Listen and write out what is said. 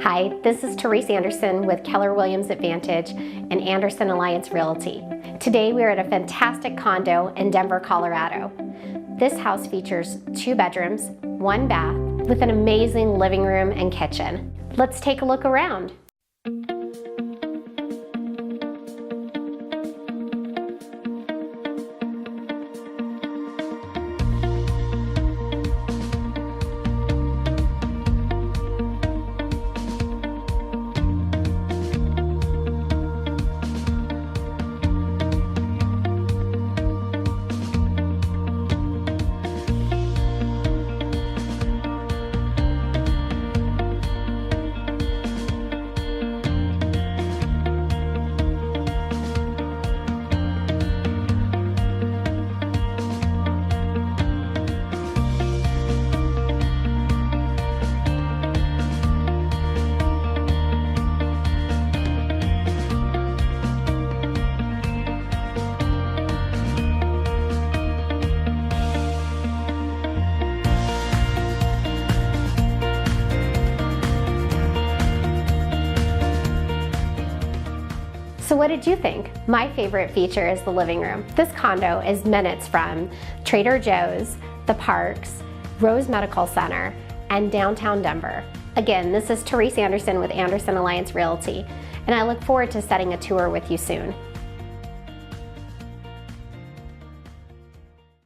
Hi, this is Therese Anderson with Keller Williams Advantage and Anderson Alliance Realty. Today we are at a fantastic condo in Denver, Colorado. This house features 2 bedrooms, 1 bath, with an amazing living room and kitchen. Let's take a look around. So what did you think? My favorite feature is the living room. This condo is minutes from Trader Joe's, the parks, Rose Medical Center, and downtown Denver. Again, this is Therese Anderson with Anderson Alliance Realty, and I look forward to setting a tour with you soon.